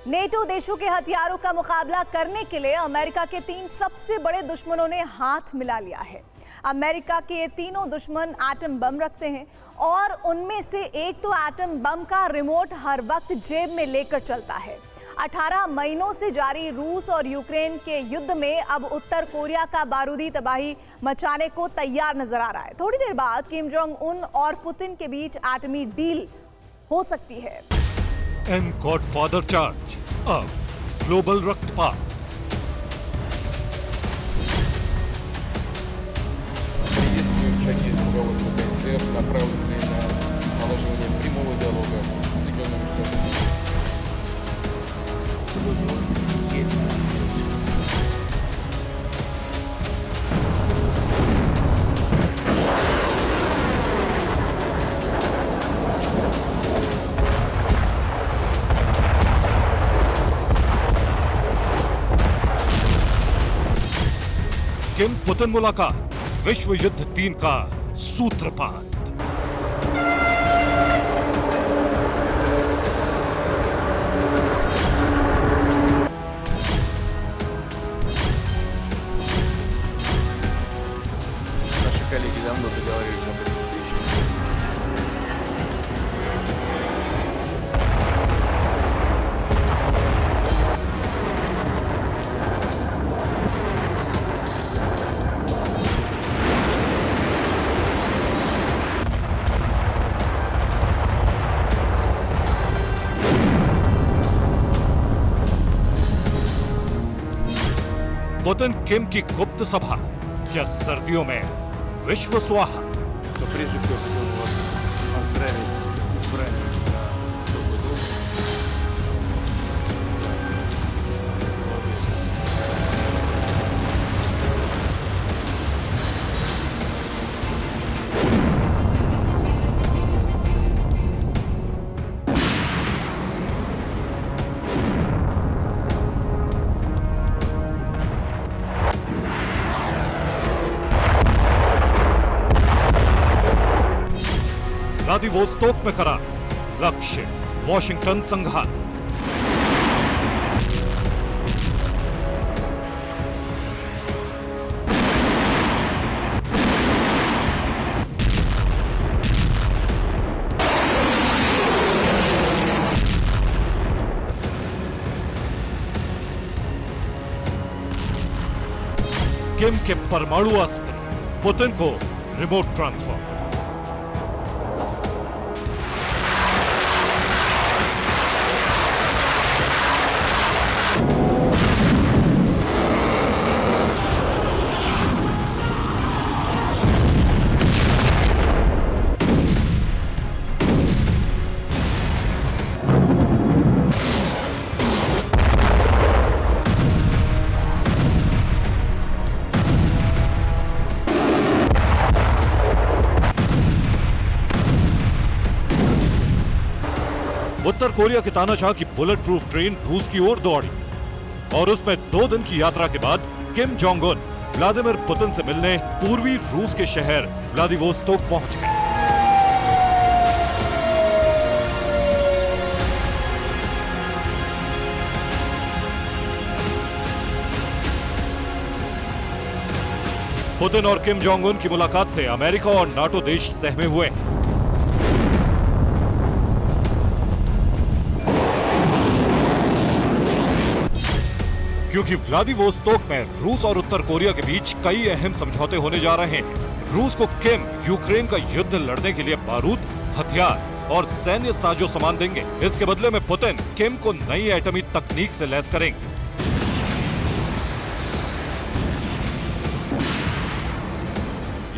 NATO देशों के हथियारों का मुकाबला करने के लिए अमेरिका के 3 सबसे बड़े दुश्मनों ने हाथ मिला लिया है। अमेरिका के ये तीनों दुश्मन एटम बम रखते हैं और उनमें से एक तो एटम बम का रिमोट हर वक्त जेब में लेकर चलता है। 18 महीनों से जारी रूस और यूक्रेन के युद्ध में अब उत्तर कोरिया का बारूदी तबाही मचाने को तैयार नजर आ रहा है। थोड़ी देर बाद किम जोंग उन और पुतिन के बीच एटमी डील हो सकती है। एन गॉडफादर चार्ज, अब ग्लोबल रक्तपात। Приветствуем шаги руководства КНДР, направленные на налаживание прямого диалога с Соединенными Штатами. किम पुतिन मुलाकात, विश्व युद्ध 3 का सूत्रपात। Наши коллеги давно договорились об этой встрече. पुतिन किम की गुप्त सभा, क्या सर्दियों में विश्व स्वाहा। Но прежде всего хотел бы вас поздравить с избранием на новую должность. Молодец. व्लादिवोस्तोक में करार, लक्ष्य वॉशिंगटन संघात। किम के परमाणु अस्त्र, पुतिन को रिमोट ट्रांसफर। उत्तर कोरिया के तानाशाह की बुलेट प्रूफ ट्रेन रूस की ओर दौड़ी और उसमें 2 दिन की यात्रा के बाद Kim Jong Un Vladimir Putin से मिलने पूर्वी रूस के शहर व्लादिवोस्तोक पहुंच गए। पुतिन और किम जोंग उन की मुलाकात से अमेरिका और नाटो देश सहमे हुए। क्योंकि व्लादिवोस्तोक में रूस और उत्तर कोरिया के बीच कई अहम समझौते होने जा रहे हैं। रूस को किम यूक्रेन का युद्ध लड़ने के लिए बारूद, हथियार और सैन्य साजो सामान देंगे। इसके बदले में पुतिन किम को नई एटमी तकनीक से लैस करेंगे।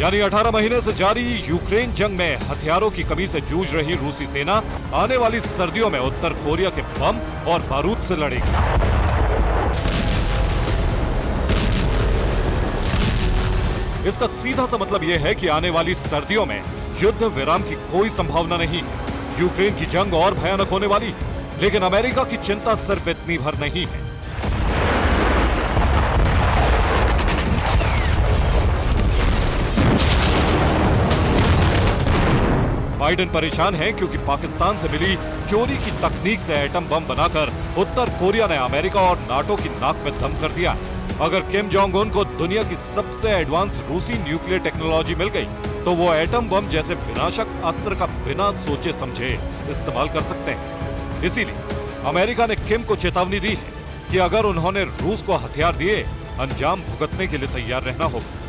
यानी 18 महीने से जारी यूक्रेन जंग में हथियारों की कमी से जूझ रही रूसी सेना आने वाली सर्दियों में उत्तर कोरिया के बम और बारूद से लड़ेगी। इसका सीधा सा मतलब यह है कि आने वाली सर्दियों में युद्ध विराम की कोई संभावना नहीं। यूक्रेन की जंग और भयानक होने वाली, लेकिन अमेरिका की चिंता सिर्फ इतनी भर नहीं है। बाइडेन परेशान हैं क्योंकि पाकिस्तान से मिली चोरी की तकनीक से एटम बम बनाकर उत्तर कोरिया ने अमेरिका और नाटो की नाक में दम कर दिया। अगर किम जोंग उन को दुनिया की सबसे एडवांस रूसी न्यूक्लियर टेक्नोलॉजी मिल गई तो वो एटम बम जैसे विनाशक अस्त्र का बिना सोचे समझे इस्तेमाल कर सकते हैं। इसीलिए अमेरिका ने किम को चेतावनी दी है कि अगर उन्होंने रूस को हथियार दिए, अंजाम भुगतने के लिए तैयार रहना होगा।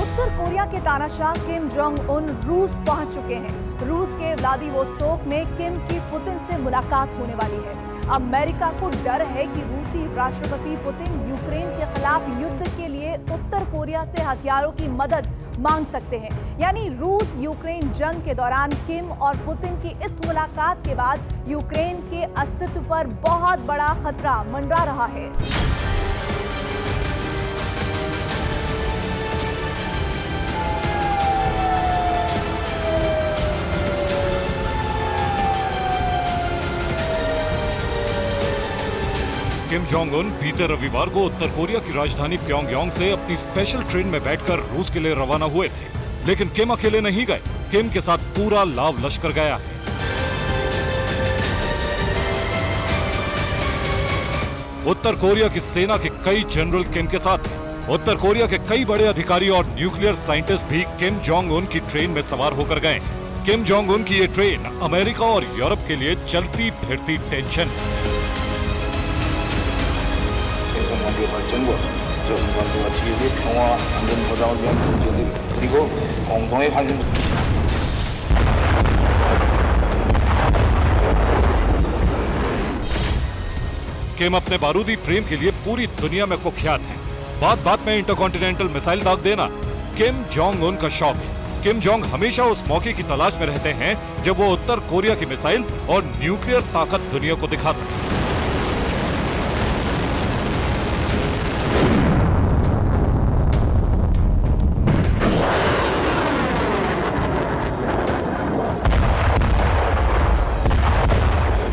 उत्तर कोरिया के तानाशाह किम जोंग उन रूस पहुंच चुके हैं। रूस के व्लादिवोस्तोक में किम की पुतिन से मुलाकात होने वाली है। अमेरिका को डर है कि रूसी राष्ट्रपति पुतिन यूक्रेन के खिलाफ युद्ध के लिए उत्तर कोरिया से हथियारों की मदद मांग सकते हैं। यानी रूस यूक्रेन जंग के दौरान किम और पुतिन की इस मुलाकात के बाद यूक्रेन के अस्तित्व पर बहुत बड़ा खतरा मंडरा रहा है। किम जोंग उन बीते रविवार को उत्तर कोरिया की राजधानी प्योंगयांग से अपनी स्पेशल ट्रेन में बैठकर रूस के लिए रवाना हुए थे, लेकिन किम अकेले नहीं गए। किम के साथ पूरा लाव लश्कर गया है। उत्तर कोरिया की सेना के कई जनरल किम के साथ हैं। उत्तर कोरिया के कई बड़े अधिकारी और न्यूक्लियर साइंटिस्ट भी किम जोंग उन की ट्रेन में सवार होकर गए। किम जोंग उन की ये ट्रेन अमेरिका और यूरोप के लिए चलती फिरती टेंशन है। 발전과 전반부와 지역의 평화 안전 보장을 위한 문제들 그리고 공동의 환경 किम अपने बारूदी प्रेम के लिए पूरी दुनिया में कुख्यात हैं। बात बात में इंटरकॉन्टिनेंटल मिसाइल दाग देना किम जोंग उन का शौक है। किम जोंग हमेशा उस मौके की तलाश में रहते हैं जब वो उत्तर कोरिया की मिसाइल और न्यूक्लियर ताकत दुनिया को दिखा सके।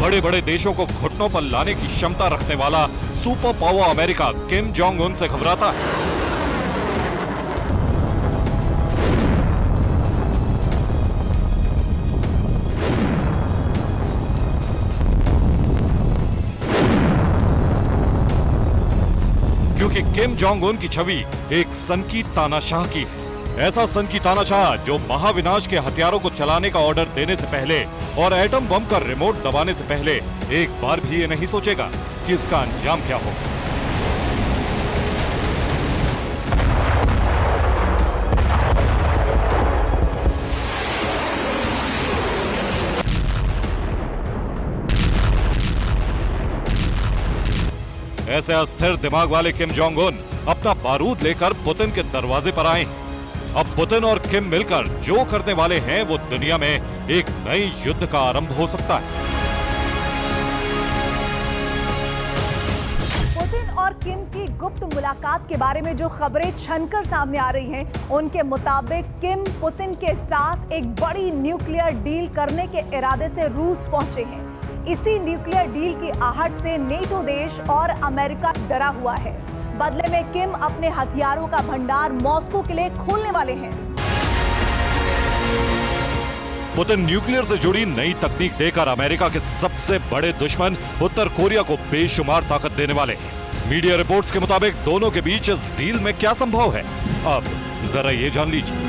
बड़े बड़े देशों को घुटनों पर लाने की क्षमता रखने वाला super power America Kim Jong Un से घबराता है। क्योंकि किम जोंग उन की छवि एक सन की तानाशाह की है। ऐसा सन की तानाशाह जो महाविनाश के हथियारों को चलाने का ऑर्डर देने से पहले और एटम बम का रिमोट दबाने से पहले एक बार भी ये नहीं सोचेगा कि इसका अंजाम क्या होगा। ऐसे अस्थिर दिमाग वाले किम जोंग उन अपना बारूद लेकर पुतिन के दरवाजे पर आए हैं। अब पुतिन और किम मिलकर जो करने वाले हैं वो दुनिया में एक नई युद्ध का आरंभ हो सकता है। पुतिन और किम की गुप्त मुलाकात के बारे में जो खबरें छनकर सामने आ रही हैं, उनके मुताबिक किम पुतिन के साथ एक बड़ी न्यूक्लियर डील करने के इरादे से रूस पहुंचे हैं। इसी न्यूक्लियर डील की आहट से नेटो देश और अमेरिका डरा हुआ है। बदले में किम अपने हथियारों का भंडार मॉस्को के लिए खोलने वाले हैं। पुतिन न्यूक्लियर से जुड़ी नई तकनीक देकर अमेरिका के सबसे बड़े दुश्मन उत्तर कोरिया को बेशुमार ताकत देने वाले हैं। मीडिया रिपोर्ट्स के मुताबिक दोनों के बीच इस डील में क्या संभव है, अब जरा ये जान लीजिए।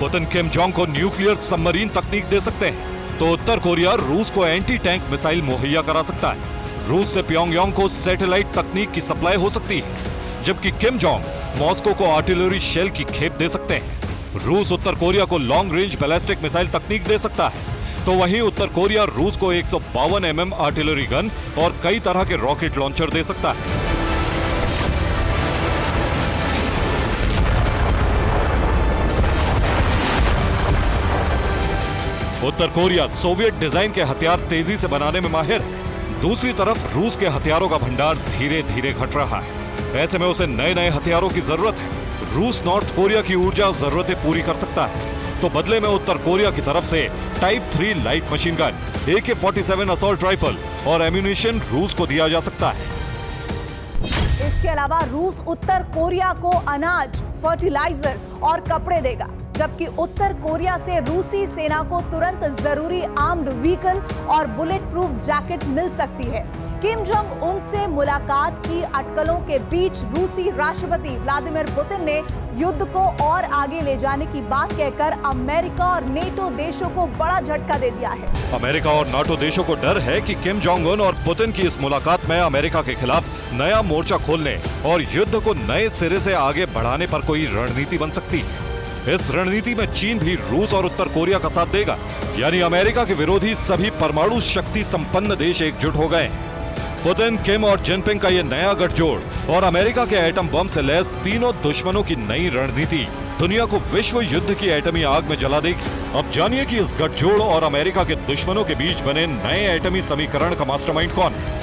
पुतिन किम जोंग को न्यूक्लियर सबमरीन तकनीक दे सकते हैं, तो उत्तर कोरिया रूस को एंटी टैंक मिसाइल मुहैया करा सकता है। रूस से प्योंगयांग को सैटेलाइट तकनीक की सप्लाई हो सकती है, जबकि किम जोंग मॉस्को को आर्टिलरी शेल की खेप दे सकते हैं। रूस उत्तर कोरिया को लॉन्ग रेंज बैलिस्टिक मिसाइल तकनीक दे सकता है, तो वहीं उत्तर कोरिया रूस को 152 mm आर्टिलरी गन और कई तरह के रॉकेट लॉन्चर दे सकता है। उत्तर कोरिया सोवियत डिजाइन के हथियार तेजी से बनाने में माहिर है। दूसरी तरफ रूस के हथियारों का भंडार धीरे धीरे घट रहा है। ऐसे में उसे नए नए हथियारों की जरूरत है। रूस नॉर्थ कोरिया की ऊर्जा जरूरतें पूरी कर सकता है, तो बदले में उत्तर कोरिया की तरफ से type 3 light machine gun, AK-47 assault rifle और एम्यूनिशन रूस को दिया जा सकता है। इसके अलावा रूस उत्तर कोरिया को अनाज, फर्टिलाइजर और कपड़े देगा, जबकि उत्तर कोरिया से रूसी सेना को तुरंत जरूरी आर्म्ड व्हीकल और बुलेट प्रूफ जैकेट मिल सकती है। किम जोंग उन से मुलाकात की अटकलों के बीच रूसी राष्ट्रपति व्लादिमीर पुतिन ने युद्ध को और आगे ले जाने की बात कहकर अमेरिका और नेटो देशों को बड़ा झटका दे दिया है। अमेरिका और नाटो देशों को डर है कि किम जोंग उन और पुतिन की इस मुलाकात में अमेरिका के खिलाफ नया मोर्चा खोलने और युद्ध को नए सिरे से आगे बढ़ाने पर कोई रणनीति बन सकती है। इस रणनीति में चीन भी रूस और उत्तर कोरिया का साथ देगा, यानी अमेरिका के विरोधी सभी परमाणु शक्ति संपन्न देश एकजुट हो गए। पुतिन, किम और जिनपिंग का ये नया गठजोड़ और अमेरिका के एटम बम से लैस तीनों दुश्मनों की नई रणनीति दुनिया को विश्व युद्ध की एटमी आग में जला देगी। अब जानिए कि इस गठजोड़ और अमेरिका के दुश्मनों के बीच बने नए एटमी समीकरण का मास्टरमाइंड कौन है।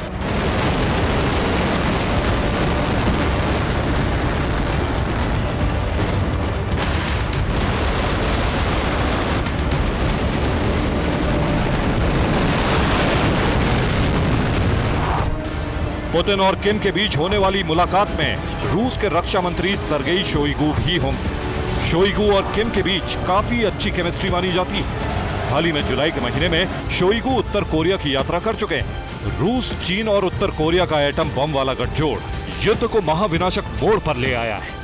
पुतिन और किम के बीच होने वाली मुलाकात में रूस के रक्षा मंत्री सर्गेई शोइगु भी होंगे। शोइगु और किम के बीच काफी अच्छी केमिस्ट्री मानी जाती है। हाल ही में जुलाई के महीने में शोइगु उत्तर कोरिया की यात्रा कर चुके हैं। रूस, चीन और उत्तर कोरिया का एटम बम वाला गठजोड़ युद्ध को महाविनाशक मोड़ पर ले आया है।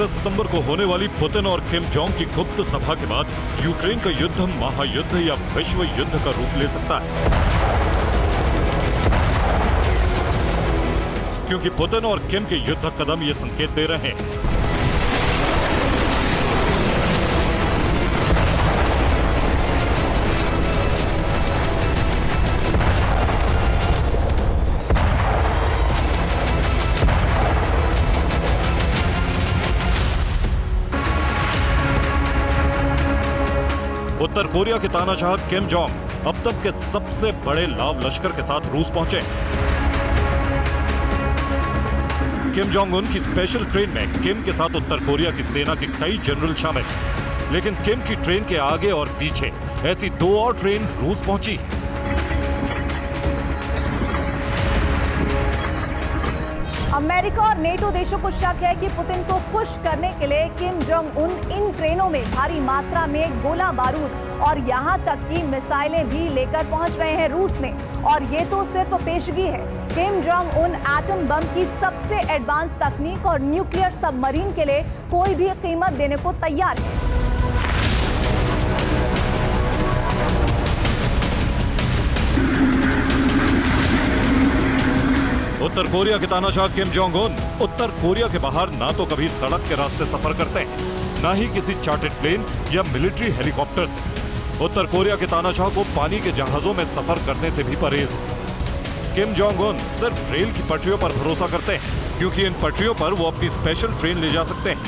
सितंबर को होने वाली पुतिन और किम जोंग की गुप्त सभा के बाद यूक्रेन का युद्ध महायुद्ध या विश्व युद्ध का रूप ले सकता है, क्योंकि पुतिन और किम के युद्ध कदम ये संकेत दे रहे हैं। उत्तर कोरिया के तानाशाह किम जोंग अब तक के सबसे बड़े लाव लश्कर के साथ रूस पहुंचे। किम जोंग उन की स्पेशल ट्रेन में किम के साथ उत्तर कोरिया की सेना के कई जनरल शामिल, लेकिन किम की ट्रेन के आगे और पीछे ऐसी 2 और ट्रेन रूस पहुंची। अमेरिका और नेटो देशों को शक है कि पुतिन को खुश करने के लिए किम जोंग उन इन ट्रेनों में भारी मात्रा में गोला बारूद और यहां तक कि मिसाइलें भी लेकर पहुंच रहे हैं रूस में। और ये तो सिर्फ पेशगी है। Kim Jong Un atom bomb की सबसे एडवांस तकनीक और न्यूक्लियर सबमरीन के लिए कोई भी कीमत देने को तैयार है। उत्तर कोरिया के तानाशाह किम जोंग उन उत्तर कोरिया के बाहर ना तो कभी सड़क के रास्ते सफर करते हैं, ना ही किसी चार्टर्ड प्लेन या मिलिट्री हेलीकॉप्टर से। उत्तर कोरिया के तानाशाह को पानी के जहाजों में सफर करने से भी परहेज है। किम जोंग उन सिर्फ रेल की पटरियों पर भरोसा करते हैं, क्योंकि इन पटरियों पर वो अपनी स्पेशल ट्रेन ले जा सकते हैं।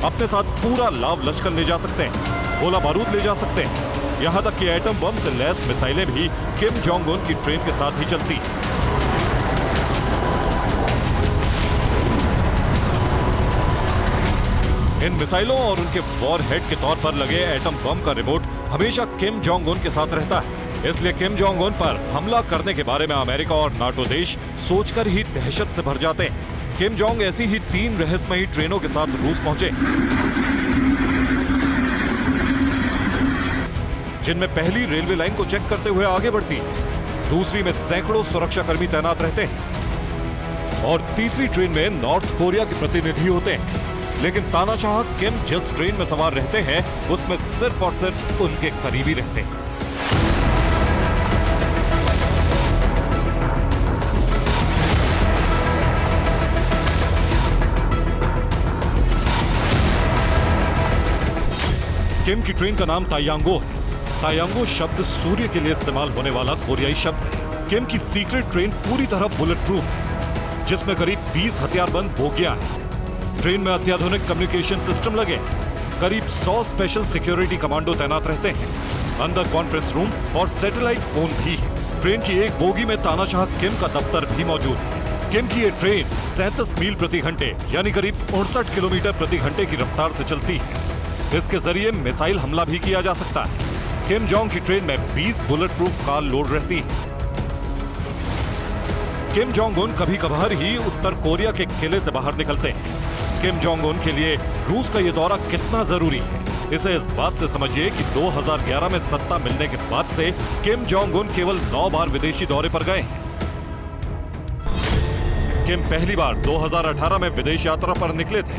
अपने साथ पूरा लाव लश्कर ले जा सकते हैं, गोला बारूद ले जा सकते हैं, यहां तक कि एटम बम से लैस मिसाइलें भी किम जोंग उन की ट्रेन के साथ ही चलती। इन मिसाइलों और उनके वॉरहेड के तौर पर लगे एटम बम का रिमोट हमेशा किम जोंग उन के साथ रहता है। इसलिए किम जोंग उन पर हमला करने के बारे में अमेरिका और नाटो देश सोचकर ही दहशत से भर जाते हैं। किम जोंग ऐसी ही 3 रहस्यमयी ट्रेनों के साथ रूस पहुंचे, जिनमें पहली रेलवे लाइन को चेक करते हुए आगे बढ़ती है, दूसरी में सैकड़ों सुरक्षाकर्मी तैनात रहते हैं और तीसरी ट्रेन में नॉर्थ कोरिया के प्रतिनिधि होते हैं। लेकिन तानाशाह किम जिस ट्रेन में सवार रहते हैं उसमें सिर्फ और सिर्फ उनके करीबी रहते हैं। किम की ट्रेन का नाम तायांगो है। तायांगो शब्द सूर्य के लिए इस्तेमाल होने वाला कोरियाई शब्द है। किम की सीक्रेट ट्रेन पूरी तरह बुलेट प्रूफ है, जिसमें करीब 20 हथियारबंद बोगियां हैं। ट्रेन में अत्याधुनिक कम्युनिकेशन सिस्टम लगे, करीब 100 स्पेशल सिक्योरिटी कमांडो तैनात रहते हैं। अंदर कॉन्फ्रेंस रूम और सैटेलाइट फोन भी है। ट्रेन की एक बोगी में तानाशाह किम का दफ्तर भी मौजूद है। किम की ये ट्रेन 37 मील प्रति घंटे यानी करीब 69 किलोमीटर प्रति घंटे की रफ्तार से चलती है। इसके जरिए मिसाइल हमला भी किया जा सकता है। किम जोंग की ट्रेन में 20 बुलेट प्रूफ कार लोड रहती है। किम जोंग उन कभी कभार ही उत्तर कोरिया के किले से बाहर निकलते हैं। किम जोंग उन के लिए रूस का ये दौरा कितना जरूरी है, इसे इस बात से समझिए कि 2011 में सत्ता मिलने के बाद से किम जोंग उन केवल 9 बार विदेशी दौरे पर गए हैं। किम पहली बार 2018 में विदेश यात्रा पर निकले थे।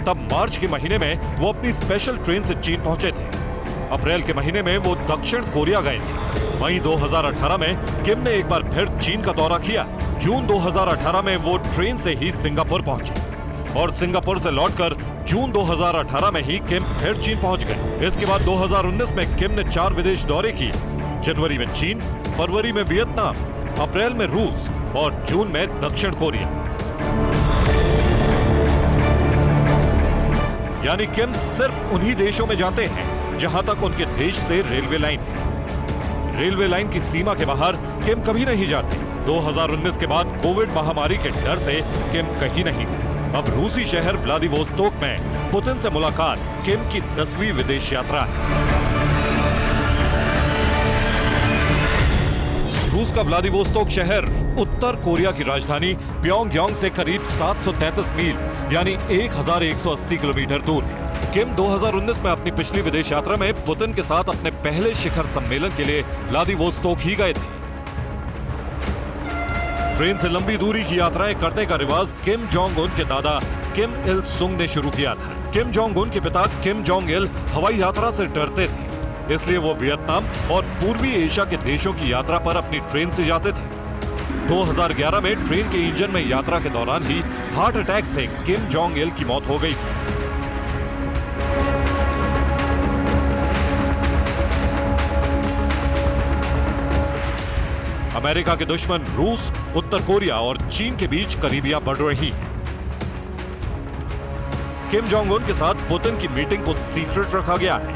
तब मार्च के महीने में वो अपनी स्पेशल ट्रेन से चीन पहुंचे थे। अप्रैल के महीने में वो दक्षिण कोरिया गए थे। वहीं 2018 में किम ने एक बार फिर चीन का दौरा किया। जून 2018 में वो ट्रेन से ही सिंगापुर पहुंचे और सिंगापुर से लौटकर जून 2018 में ही किम फिर चीन पहुंच गए। इसके बाद 2019 में किम ने 4 विदेश दौरे किए। जनवरी में चीन, फरवरी में वियतनाम, अप्रैल में रूस और जून में दक्षिण कोरिया। यानी किम सिर्फ उन्हीं देशों में जाते हैं जहां तक उनके देश से रेलवे लाइन है। रेलवे लाइन की सीमा के बाहर किम कभी नहीं जाते। 2019 के बाद कोविड महामारी के डर से किम कहीं नहीं गए। अब रूसी शहर व्लादिवोस्तोक में पुतिन से मुलाकात किम की 10वीं विदेश यात्रा है। रूस का व्लादिवोस्तोक शहर उत्तर कोरिया की राजधानी प्योंगयांग से करीब 733 मील यानी 1180 किलोमीटर दूर है। किम 2019 में अपनी पिछली विदेश यात्रा में पुतिन के साथ अपने पहले शिखर सम्मेलन के लिए व्लादिवोस्तोक ही गए थे। ट्रेन से लंबी दूरी की यात्राएं करने का रिवाज किम जोंग उन के दादा किम इल सुंग ने शुरू किया था। किम जोंग उन के पिता किम जोंग इल हवाई यात्रा से डरते थे, इसलिए वो वियतनाम और पूर्वी एशिया के देशों की यात्रा पर अपनी ट्रेन से जाते थे। 2011 में ट्रेन के इंजन में यात्रा के दौरान ही हार्ट अटैक से किम जोंग इल की मौत हो गई थी। अमेरिका के दुश्मन रूस, उत्तर कोरिया और चीन के बीच करीबियां बढ़ रही है। किम जोंग उन के साथ पुतिन की मीटिंग को सीक्रेट रखा गया है,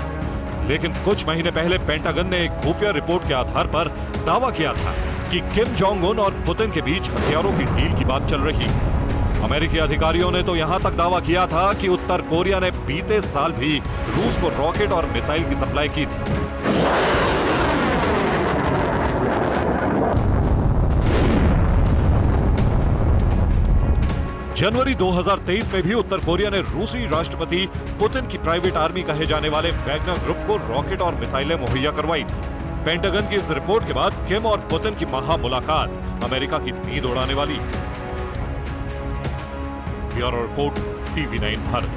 लेकिन कुछ महीने पहले पेंटागन ने एक खुफिया रिपोर्ट के आधार पर दावा किया था कि किम जोंग उन और पुतिन के बीच हथियारों की डील की बात चल रही है। अमेरिकी अधिकारियों ने तो यहां तक दावा किया था कि उत्तर कोरिया ने बीते साल भी रूस को रॉकेट और मिसाइल की सप्लाई की थी। जनवरी 2023 में भी उत्तर कोरिया ने रूसी राष्ट्रपति पुतिन की प्राइवेट आर्मी कहे जाने वाले वैगनर ग्रुप को रॉकेट और मिसाइलें मुहैया करवाई थी। पेंटागन की इस रिपोर्ट के बाद किम और पुतिन की महा मुलाकात अमेरिका की नींद उड़ाने वाली है। Bureau report, TV9 Bharat.